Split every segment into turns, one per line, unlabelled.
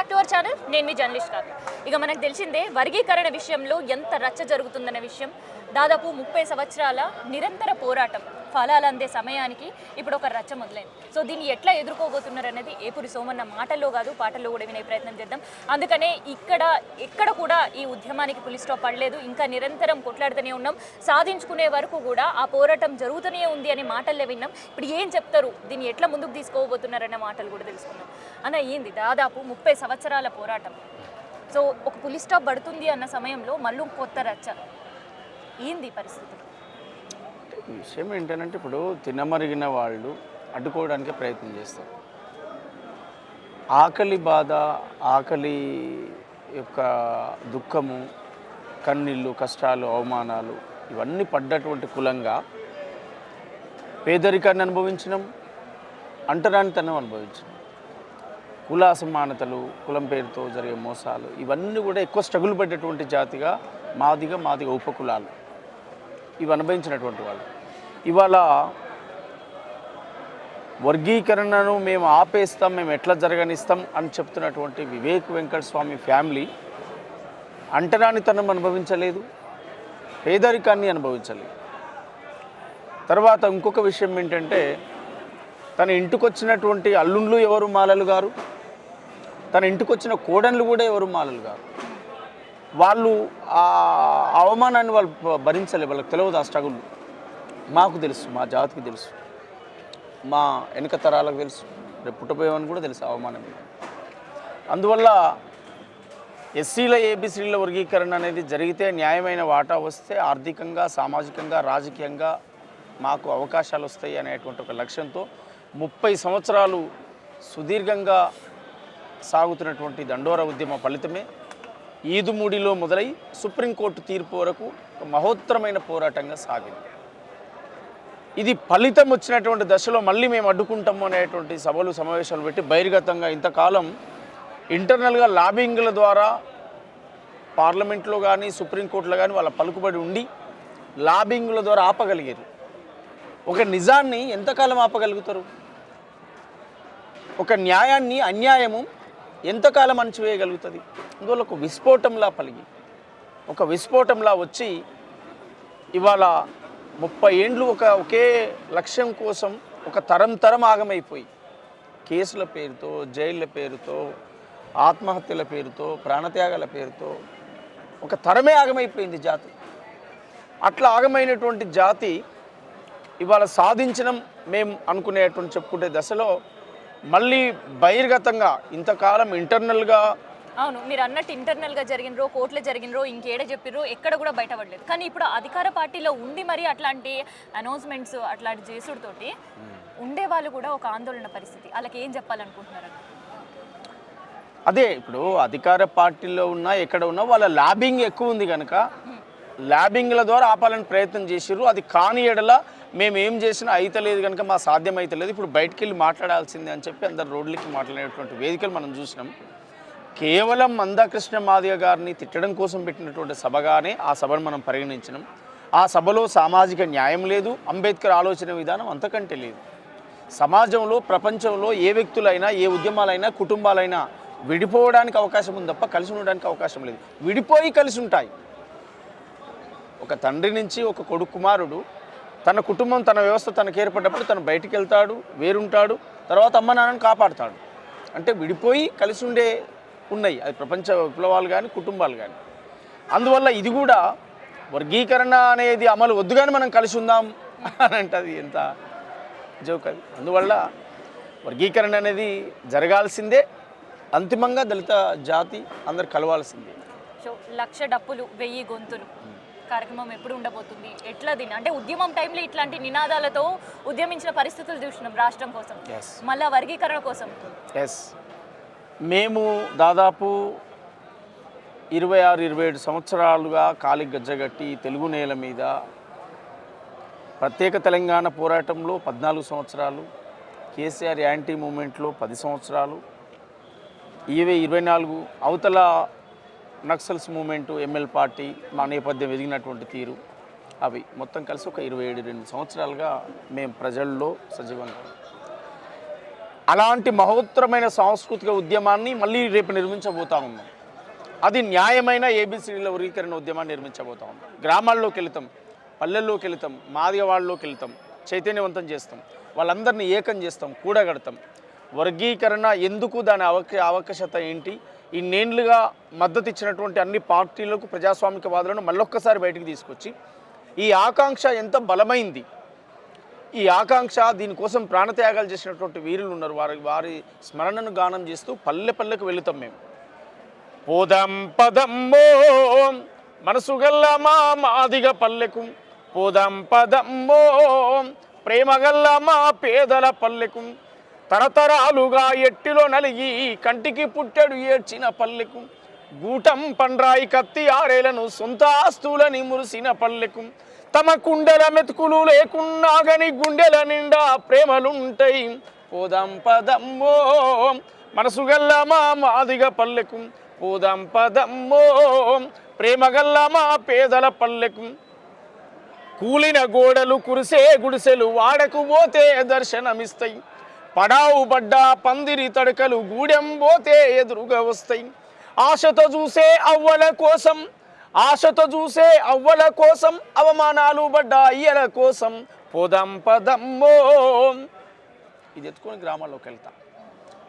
Back to our channel. నేను మీ journalist కాదు. ఇక మనకు తెలిసిందే వర్గీకరణ విషయంలో ఎంత రచ్చ జరుగుతుందనే విషయం. దాదాపు 30 సంవత్సరాల నిరంతర పోరాటం ఫలాలు అందే సమయానికి ఇప్పుడు ఒక రచ్చ మొదలైంది. సో దీన్ని ఎట్లా ఎదుర్కోబోతున్నారు అనేది ఏపురి సోమన్న మాటల్లో కాదు పాటల్లో కూడా వినే ప్రయత్నం చేద్దాం. అందుకనే ఎక్కడ కూడా ఈ ఉద్యమానికి పులి స్టాప్ పడలేదు. ఇంకా నిరంతరం కొట్లాడుతూనే ఉన్నాం. సాధించుకునే వరకు కూడా ఆ పోరాటం జరుగుతూనే ఉంది అనే మాటల్లే విన్నాం. ఇప్పుడు ఏం చెప్తారు, దీన్ని ఎట్లా ముందుకు తీసుకోబోతున్నారనే మాటలు కూడా తెలుసుకున్నాం. అన్న ఏంది దాదాపు 30 సంవత్సరాల పోరాటం. సో ఒక పులి స్టాప్ పడుతుంది అన్న సమయంలో మళ్ళీ కొత్త రచ్చ. ఏంది పరిస్థితులు?
విషయం ఏంటంటే ఇప్పుడు తినమరిగిన వాళ్ళు అడ్డుకోవడానికి ప్రయత్నం చేస్తారు. ఆకలి బాధ, ఆకలి యొక్క దుఃఖము, కన్నీళ్ళు, కష్టాలు, అవమానాలు ఇవన్నీ పడ్డటువంటి కులంగా పేదరికాన్ని అనుభవించడం, అంటరానితనం అనుభవించడం, కుల అసమానతలు, కులం పేరుతో జరిగే మోసాలు ఇవన్నీ కూడా ఎక్కువ స్ట్రగుల్ పడ్డటువంటి జాతిగా మాదిగ ఉపకులాలు ఇవి అనుభవించినటువంటి వాళ్ళు. ఇవాళ వర్గీకరణను మేము ఆపేస్తాం, మేము ఎట్లా జరగనిస్తాం అని చెప్తున్నటువంటి వివేక్ వెంకటస్వామి ఫ్యామిలీ అంటరానితనం అనుభవించలేదు, పేదరికాన్ని అనుభవించలేదు. తర్వాత ఇంకొక విషయం ఏంటంటే తన ఇంటికి వచ్చినటువంటి అల్లుండ్లు ఎవరు మాలలు గారు, తన ఇంటికి వచ్చిన కోడన్లు కూడా ఎవరు మాలలు గారు. వాళ్ళు ఆ అవమానాన్ని వాళ్ళు భరించలేదు, వాళ్ళకి తెలియదు ఆ స్ట్రగుల్. మాకు తెలుసు, మా జాతికి తెలుసు, మా వెనుక తరాలకు తెలుసు, రేపు పుట్టబోయేవని కూడా తెలుసు అవమానం. అందువల్ల ఎస్సీల ఏబీసీల వర్గీకరణ అనేది జరిగితే న్యాయమైన వాటా వస్తే ఆర్థికంగా, సామాజికంగా, రాజకీయంగా మాకు అవకాశాలు వస్తాయి అనేటువంటి ఒక లక్ష్యంతో 30 సంవత్సరాలు సుదీర్ఘంగా సాగుతున్నటువంటి దండోరా ఉద్యమ ఫలితమే ఈదుమూడిలో మొదలై సుప్రీంకోర్టు తీర్పు వరకు ఒక మహోత్తరమైన పోరాటంగా సాగింది. ఇది ఫలితం వచ్చినటువంటి దశలో మళ్ళీ మేము అడ్డుకుంటాము అనేటువంటి సభలు సమావేశాలు పెట్టి బహిర్గతంగా ఇంతకాలం ఇంటర్నల్గా లాబింగ్ల ద్వారా పార్లమెంట్లో కానీ సుప్రీంకోర్టులో కానీ వాళ్ళ పలుకుబడి ఉండి లాబింగ్ల ద్వారా ఆపగలిగారు. ఒక నిజాన్ని ఎంతకాలం ఆపగలుగుతారు? ఒక న్యాయాన్ని, అన్యాయము ఎంతకాలం అణచివేయగలుగుతుంది? అందువల్ల ఒక విస్ఫోటంలా పలిగి, ఒక విస్ఫోటంలా వచ్చి ఇవాళ 30 ఏండ్లు ఒకే లక్ష్యం కోసం ఒక తరం ఆగమైపోయి కేసుల పేరుతో, జైళ్ళ పేరుతో, ఆత్మహత్యల పేరుతో, ప్రాణత్యాగాల పేరుతో ఒక తరమే ఆగమైపోయింది జాతి. అట్లా ఆగమైనటువంటి జాతి ఇవాళ సాధించడం మేము అనుకునేటువంటి చెప్పుకునే దశలో మళ్ళీ బహిర్గతంగా ఇంతకాలం ఇంటర్నల్గా,
అవును మీరు అన్నట్టు ఇంటర్నల్గా జరిగినరో, కోర్టులో జరిగినరో, ఇంకేడ చెప్పిర్రో ఎక్కడ కూడా బయటపడలేదు. కానీ ఇప్పుడు అధికార పార్టీలో ఉండి మరి అట్లాంటి అనౌన్స్మెంట్స్ అట్లాంటి చేసుడుతోటి ఉండే వాళ్ళు కూడా ఒక ఆందోళన పరిస్థితి. వాళ్ళకి ఏం చెప్పాలనుకుంటున్నారు?
అదే ఇప్పుడు అధికార పార్టీలో ఉన్నా ఎక్కడ ఉన్నా వాళ్ళ ల్యాబింగ్ ఎక్కువ ఉంది కనుక ల్యాబింగ్ల ద్వారా ఆపాలని ప్రయత్నం చేసిర్రు. అది కాని ఎడల మేము ఏం చేసినా అయితలేదు కనుక మా సాధ్యం అయితలేదు, ఇప్పుడు బయటికి వెళ్ళి మాట్లాడాల్సిందే అని చెప్పి అందరు రోడ్లకి మాట్లాడేటువంటి వేదికలు మనం చూసినాం. కేవలం మందాకృష్ణ మాదిగ గారిని తిట్టడం కోసం పెట్టినటువంటి సభగానే ఆ సభను మనం పరిగణించినాం. ఆ సభలో సామాజిక న్యాయం లేదు, అంబేద్కర్ ఆలోచన విధానం అంతకంటే లేదు. సమాజంలో, ప్రపంచంలో ఏ వ్యక్తులైనా, ఏ ఉద్యమాలైనా, కుటుంబాలైనా విడిపోవడానికి అవకాశం ఉంది తప్ప కలిసి ఉండడానికి అవకాశం లేదు. విడిపోయి కలిసి ఉంటాయి. ఒక తండ్రి నుంచి ఒక కొడుకు కుమారుడు తన కుటుంబం, తన వ్యవస్థ తనకు ఏర్పడినప్పుడు తను బయటికి వెళ్తాడు, వేరుంటాడు, తర్వాత అమ్మ నాన్నని కాపాడుతాడు. అంటే విడిపోయి కలిసి ఉండే ఉన్నాయి, అది ప్రపంచ విప్లవాలు కానీ కుటుంబాలు కానీ. అందువల్ల ఇది కూడా వర్గీకరణ అనేది అమలు వద్దు కానీ మనం కలిసి ఉందాం అని అంటే అది ఎంత జోక్ అది. అందువల్ల వర్గీకరణ అనేది జరగాల్సిందే, అంతిమంగా దళిత జాతి అందరు కలవాల్సిందే.
సో 1,00,000 డప్పులు 1000 గొంతులు కార్యక్రమం ఎప్పుడు ఉండబోతుంది? ఎట్లా దీన్ని అంటే ఉద్యమం టైంలో ఇట్లాంటి నినాదాలతో ఉద్యమించిన పరిస్థితులు చూసినాం రాష్ట్రం కోసం, మళ్ళీ వర్గీకరణ కోసం.
మేము దాదాపు 26-27 సంవత్సరాలుగా కాలి గజ్జగట్టి తెలుగు నేల మీద ప్రత్యేక తెలంగాణ పోరాటంలో 14 సంవత్సరాలు, కేసీఆర్ యాంటీ మూమెంట్లో 10 సంవత్సరాలు, 24 అవతల నక్సల్స్ మూమెంటు, ఎంఎల్ పార్టీ మా నేపథ్యం ఎదిగినటువంటి తీరు, అవి మొత్తం కలిసి ఒక 27-28 సంవత్సరాలుగా మేము ప్రజల్లో సజీవంగా. అలాంటి మహోత్తరమైన సాంస్కృతిక ఉద్యమాన్ని మళ్ళీ రేపు నిర్మించబోతా ఉన్నాం. అది న్యాయమైన ఏబిసిడీల వర్గీకరణ ఉద్యమాన్ని నిర్మించబోతా ఉన్నాం. గ్రామాల్లోకి వెళతాం, పల్లెల్లోకి వెళతాం, మాదిగవాళ్ళలోకి వెళతాం, చైతన్యవంతం చేస్తాం, వాళ్ళందరినీ ఏకం చేస్తాం, కూడగడతాం. వర్గీకరణ ఎందుకు, దాని అవకాశత ఏంటి, ఇన్నేళ్లుగా మద్దతు ఇచ్చినటువంటి అన్ని పార్టీలకు, ప్రజాస్వామికవాదులను మళ్ళొక్కసారి బయటికి తీసుకొచ్చి ఈ ఆకాంక్ష ఎంత బలమైంది, ఈ ఆకాంక్ష దీనికోసం ప్రాణత్యాగాలు చేసినటువంటి వీరులు ఉన్నారు, వారి స్మరణను గానం చేస్తూ పల్లె పల్లెకు వెళుతాం మేము. పోదాం పదమ్మో మనసుగల్ల మా మాదిగ పల్లెకు, పోదాం పదమ్మో ప్రేమగల్ల మా పేదల పల్లెకు, తరతరాలుగా ఎట్టిలో నలిగి కంటికి పుట్టెడు ఏడ్చిన పల్లెకు, గూటం పండ్రాయి కత్తి ఆరేలను సొంత ఆస్తులని మురిసిన పల్లెకు, తమ కుండెల మెతుకులు లేకున్నా గని గుండెల నిండా ప్రేమలుంటాయి. పోదాం పదమ్మో మనసుగల్ల మా మాదిగ పల్లెకు, పోదాం పదమ్మో ప్రేమగల్ల మా పేదల పల్లెకు, కూలిన గోడలు కురిసే గుడిసెలు వాడకు పోతే దర్శనమిస్తాయి, పడావు పడ్డా పందిరి తడకలు గూడెం పోతే ఎదురుగా వస్తాయి, ఆశతో చూసే అవ్వల కోసం, ఆశతో చూసే అవ్వల కోసం, అవమానాలు పడ్డా అయ్యల కోసం, పోదాం పదమ్మో. ఇది ఎత్తుకొని గ్రామాల్లోకి వెళ్తాం.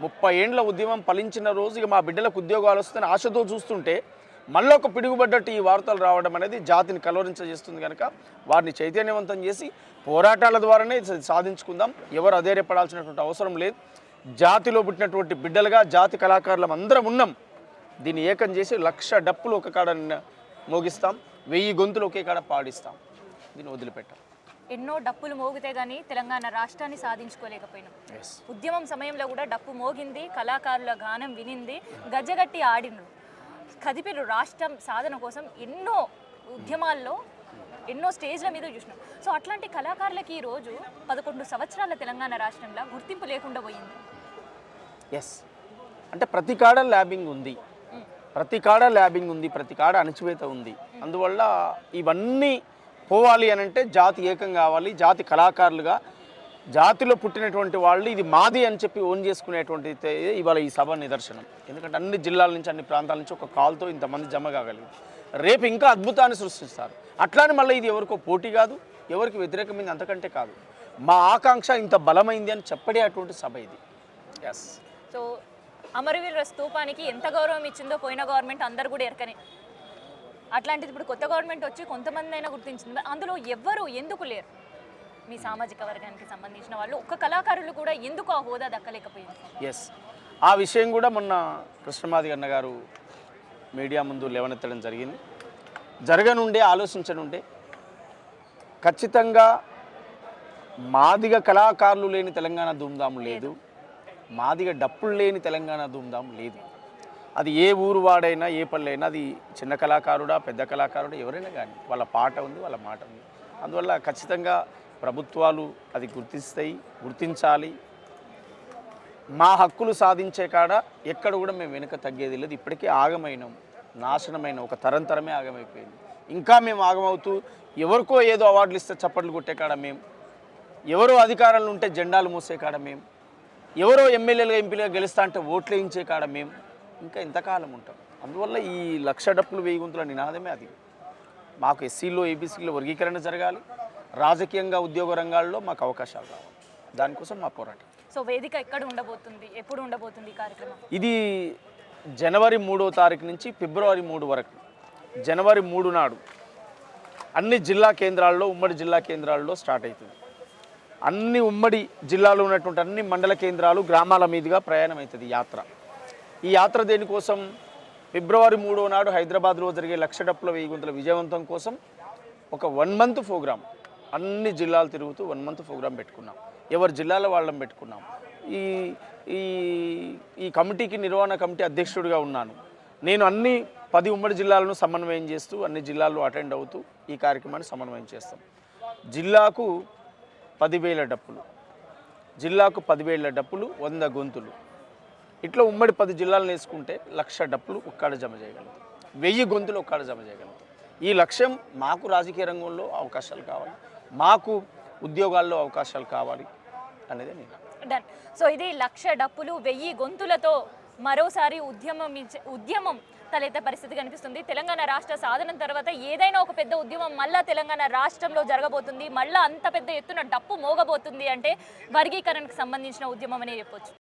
30 ఏండ్ల ఉద్యమం ఫలించిన రోజు ఇక మా బిడ్డలకు ఉద్యోగాలు వస్తుందని ఆశతో చూస్తుంటే మళ్ళీ ఒక పిడుగుబడ్డట్టు ఈ వార్తలు రావడం అనేది జాతిని కలవరించేస్తుంది. కనుక వారిని చైతన్యవంతం చేసి పోరాటాల ద్వారానే సాధించుకుందాం. ఎవరు అధైర్యపడాల్సినటువంటి అవసరం లేదు. జాతిలో పుట్టినటువంటి బిడ్డలుగా జాతి కళాకారులం అందరం ఉన్నాం. దీన్ని ఏకం చేసి 1,00,000 డప్పులు ఒక కాడ మోగిస్తాం, 1000 గొంతులు ఒకే కాడ పాడిస్తాం. దీన్ని వదిలిపెట్టాం.
ఎన్నో డప్పులు మోగితే గానీ తెలంగాణ రాష్ట్రాన్ని సాధించుకోలేకపోయినాం. ఉద్యమం సమయంలో కూడా డప్పు మోగింది, కళాకారుల గానం వినింది, గజ్జగట్టి ఆడిను, కదిపిరు రాష్ట్రం సాధన కోసం ఎన్నో ఉద్యమాల్లో ఎన్నో స్టేజ్ల మీద చూసినాం. సో అట్లాంటి కళాకారులకి ఈరోజు 11 సంవత్సరాల తెలంగాణ రాష్ట్రంలో గుర్తింపు లేకుండా పోయింది.
ఎస్, అంటే ప్రతి కాడ ల్యాబింగ్ ఉంది, ప్రతి కాడ ల్యాబింగ్ ఉంది, ప్రతి కాడ అణచివేత ఉంది. అందువల్ల ఇవన్నీ పోవాలి అని అంటే జాతి ఏకం కావాలి. జాతి కళాకారులుగా జాతిలో పుట్టినటువంటి వాళ్ళు ఇది మాది అని చెప్పి ఓన్ చేసుకునేటువంటి ఇవాళ ఈ సభ నిదర్శనం. ఎందుకంటే అన్ని జిల్లాల నుంచి, అన్ని ప్రాంతాల నుంచి ఒక కాల్తో ఇంతమంది జమ కాగలిగారు. రేపు ఇంకా అద్భుతాన్ని సృష్టిస్తారు. అట్లానే మళ్ళీ ఇది ఎవరికో పోటీ కాదు, ఎవరికి వ్యతిరేకమైంది అంతకంటే కాదు. మా ఆకాంక్ష ఇంత బలమైంది అని చెప్పడే అటువంటి సభ ఇది. ఎస్.
సో అమరవీరుల స్తూపానికి ఎంత గౌరవం ఇచ్చిందో పోయిన గవర్నమెంట్ అందరు కూడా ఎరకనే. అట్లాంటిది ఇప్పుడు కొత్త గవర్నమెంట్ వచ్చి కొంతమంది అయినా గుర్తించింది. అందులో ఎవ్వరు ఎందుకు లేరు? మీ సామాజిక వర్గానికి సంబంధించిన వాళ్ళు, ఒక్క కళాకారులు కూడా ఎందుకు ఆ హోదా దక్కలేకపోయింది?
ఎస్, ఆ విషయం కూడా మొన్న కృష్ణమాది అన్న గారు మీడియా ముందు లేవనెత్తడం జరిగింది. జరగనుండే, ఆలోచించనుండే ఖచ్చితంగా మాదిగ కళాకారులు లేని తెలంగాణ ధూమ్ధాము లేదు, మాదిగ డప్పులు లేని తెలంగాణ ధూమ్ధాము లేదు. అది ఏ ఊరు వాడైనా, ఏ పల్లె అయినా, అది చిన్న కళాకారుడా పెద్ద కళాకారుడా ఎవరైనా కానీ వాళ్ళ పాట ఉంది, వాళ్ళ మాట ఉంది. అందువల్ల ఖచ్చితంగా ప్రభుత్వాలు అది గుర్తించాలి. మా హక్కులు సాధించే కాడ ఎక్కడ కూడా మేము వెనుక తగ్గేది లేదు. ఇప్పటికే ఆగమైనాం, నాశనమైన ఒక తరంతరమే ఆగమైపోయింది. ఇంకా మేము ఆగమవుతూ ఎవరికో ఏదో అవార్డులు ఇస్తే చప్పట్లు కొట్టే కాడ మేము, ఎవరో అధికారంలో ఉంటే జెండాలు మోసే కాడ మేము, ఎవరో ఎమ్మెల్యేలుగా ఎంపీలుగా గెలుస్తా అంటే ఓట్లు వేయించే కాడ మేము ఇంకా ఎంతకాలం ఉంటాం. అందువల్ల ఈ 1,00,000 డప్పులు 1000 గొంతుల నినాదమే అది. మాకు ఎస్సీలో, ఏబీసీలో వర్గీకరణ జరగాలి, రాజకీయంగా ఉద్యోగ రంగాల్లో మాకు అవకాశాలు రావాలి. దానికోసం మా పోరాటం.
సో వేదిక ఎక్కడ ఉండబోతుంది, ఎప్పుడు ఉండబోతుంది ఈ కార్యక్రమం?
ఇది జనవరి 3వ తారీఖు నుంచి ఫిబ్రవరి 3 వరకు. జనవరి 3 నాడు అన్ని జిల్లా కేంద్రాల్లో, ఉమ్మడి జిల్లా కేంద్రాల్లో స్టార్ట్ అవుతుంది. అన్ని ఉమ్మడి జిల్లాలో ఉన్నటువంటి అన్ని మండల కేంద్రాలు, గ్రామాల మీదుగా ప్రయాణం అవుతుంది యాత్ర. ఈ యాత్ర దేనికోసం? ఫిబ్రవరి 3వ నాడు హైదరాబాద్లో జరిగే 1,00,000 డప్పుల 1000 గొంతుల విజయవంతం కోసం ఒక 1 మంత్ ప్రోగ్రామ్, అన్ని జిల్లాలు తిరుగుతూ 1 మంత్ ప్రోగ్రామ్ పెట్టుకున్నాం. ఎవరి జిల్లాలో వాళ్ళని పెట్టుకున్నాం. ఈ ఈ ఈ కమిటీకి, నిర్వహణ కమిటీ అధ్యక్షుడిగా ఉన్నాను నేను. అన్ని 10 ఉమ్మడి జిల్లాలను సమన్వయం చేస్తూ అన్ని జిల్లాల్లో అటెండ్ అవుతూ ఈ కార్యక్రమాన్ని సమన్వయం చేస్తాం. జిల్లాకు 10,000 డప్పులు, జిల్లాకు 10,000 డప్పులు, 100 గొంతులు. ఇట్లా ఉమ్మడి 10 జిల్లాలను వేసుకుంటే 1,00,000 డప్పులు ఒక్కడ జమ చేయగలుగుతాం, 1000 గొంతులు ఒక్కడ జమ చేయగలుగుతాం. ఈ లక్ష్యం మాకు రాజకీయ రంగంలో అవకాశాలు కావాలి, మాకు ఉద్యోగాల్లో అవకాశాలు కావాలి అనేది నేను
డన్. సో ఇది 1,00,000 డప్పులు 1000 గొంతులతో మరోసారి ఉద్యమం తలెత్తే పరిస్థితి కనిపిస్తుంది. తెలంగాణ రాష్ట్ర సాధన తర్వాత ఏదైనా ఒక పెద్ద ఉద్యమం మళ్ళా తెలంగాణ రాష్ట్రంలో జరగబోతుంది, మళ్ళీ అంత పెద్ద ఎత్తున డప్పు మోగబోతుంది అంటే వర్గీకరణకు సంబంధించిన ఉద్యమం అనే చెప్పొచ్చు.